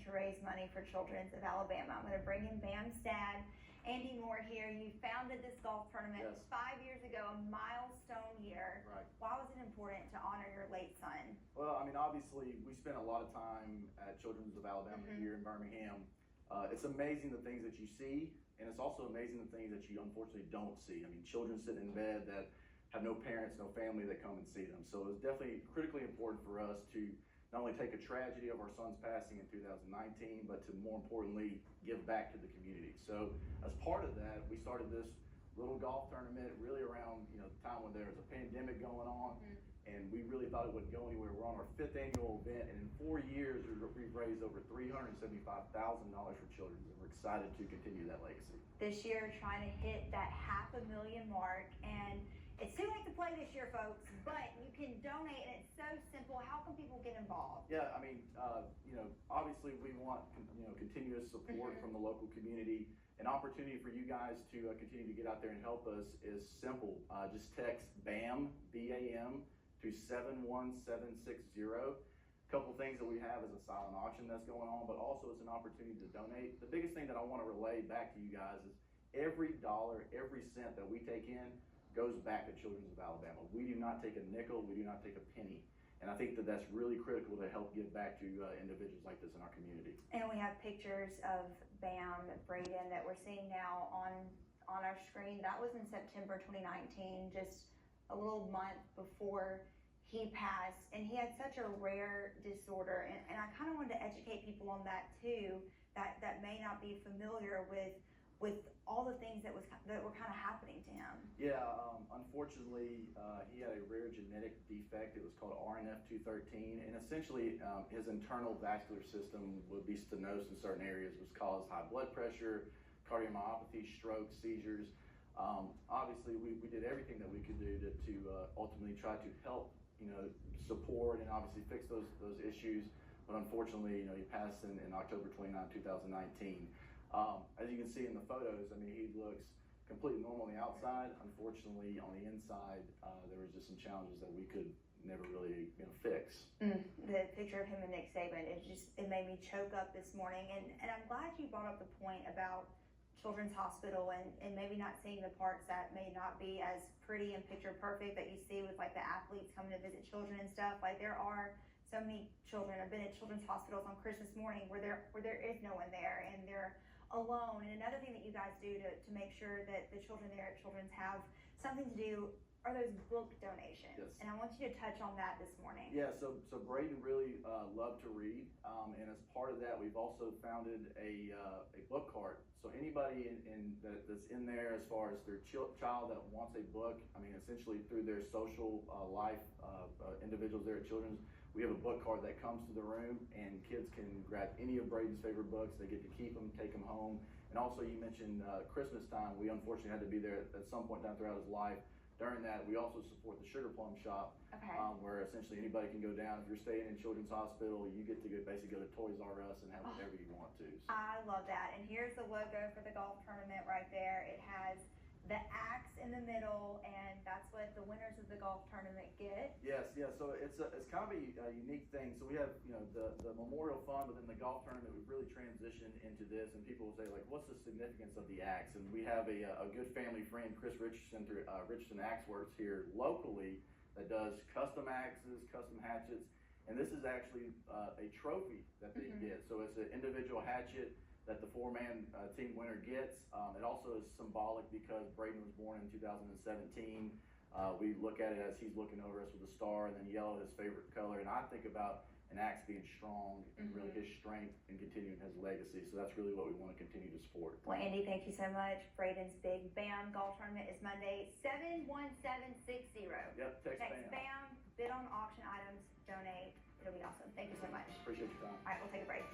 to raise money for Children's of Alabama. I'm going to bring in BAM's dad, Andy Moore here. You founded this golf tournament Yes. 5 years ago, a milestone year. Right. Why was it important to honor your late son? Well, I mean, obviously, we spent a lot of time at Children's of Alabama here in Birmingham. It's amazing the things that you see, and it's also amazing the things that you unfortunately don't see. I mean, children sitting in bed that have no parents, no family that come and see them. So it was definitely critically important for us to not only take a tragedy of our son's passing in 2019, but to more importantly, give back to the community. So as part of that, we started this little golf tournament really around the time when there was a pandemic going on, and we really thought it wouldn't go anywhere. We're on our 5th annual event, and in 4 years we've raised over $375,000 for children, and we're excited to continue that legacy. This year, trying to hit that $500,000 mark, and it's too late to play this year, folks, but you can donate, and it's so simple. How can people get involved? Yeah, I mean, obviously we want continuous support from the local community. An opportunity for you guys to continue to get out there and help us is simple. Just text BAM, B-A-M, to 71760. A couple things that we have is a silent auction that's going on, but also it's an opportunity to donate. The biggest thing that I want to relay back to you guys is every dollar, every cent that we take in goes back to Children's of Alabama. We do not take a nickel, we do not take a penny. And I think that that's really critical to help give back to individuals like this in our community. And we have pictures of BAM, Braden, that we're seeing now on our screen. That was in September 2019, just a little month before he passed. And he had such a rare disorder. And I kind of wanted to educate people on that too, that may not be familiar with all the things that were kind of happening to him. Yeah, unfortunately, he had a rare genetic defect. It was called RNF213, and essentially his internal vascular system would be stenosed in certain areas, which caused high blood pressure, cardiomyopathy, stroke, seizures. Obviously, we did everything that we could do to ultimately try to help, support and obviously fix those issues. But unfortunately, he passed in October 29, 2019. As you can see in the photos, I mean, he looks completely normal on the outside. Unfortunately, on the inside, there was just some challenges that we could never really, fix. The picture of him and Nick Saban, it made me choke up this morning. And I'm glad you brought up the point about Children's Hospital and maybe not seeing the parts that may not be as pretty and picture perfect that you see with like the athletes coming to visit children and stuff. Like there are so many children. I've been at Children's Hospitals on Christmas morning where there is no one there and they're alone. And another thing that you guys do to make sure that the children there at Children's have something to do are those book donations. Yes. And I want you to touch on that this morning. Yeah, so Braden really loved to read, and as part of that, we've also founded a book cart. So anybody that's in there as far as their child that wants a book, I mean, essentially through their social life, individuals there at Children's, we have a book cart that comes to the room, and kids can grab any of Braden's favorite books. They get to keep them, take them home. And also, you mentioned Christmas time. We unfortunately had to be there at some point down throughout his life. During that, we also support the Sugar Plum Shop, where essentially anybody can go down. If you're staying in Children's Hospital, you get to basically go to Toys R Us and have whatever you want to. So. I love that. And here's the logo for the golf tournament right there. It has the axe in the middle, and that's what the winners of the golf tournament get. Yes, yeah. So it's kind of a unique thing. So we have the memorial fund, but then the golf tournament we've really transitioned into this, and people will say like, what's the significance of the axe? And we have a good family friend, Chris Richardson, Richardson Axe Works here locally that does custom axes, custom hatchets, and this is actually a trophy that they get. So it's an individual hatchet that the 4-man team winner gets. It also is symbolic because Braden was born in 2017. We look at it as he's looking over us with a star, and then yellow, his favorite color. And I think about an axe being strong and really his strength and continuing his legacy. So that's really what we want to continue to support. Well, Andy, thank you so much. Braden's big BAM golf tournament is Monday, 71760. Yep, text BAM, bid on auction items, donate. It'll be awesome. Thank you so much. Appreciate your time. All right, we'll take a break.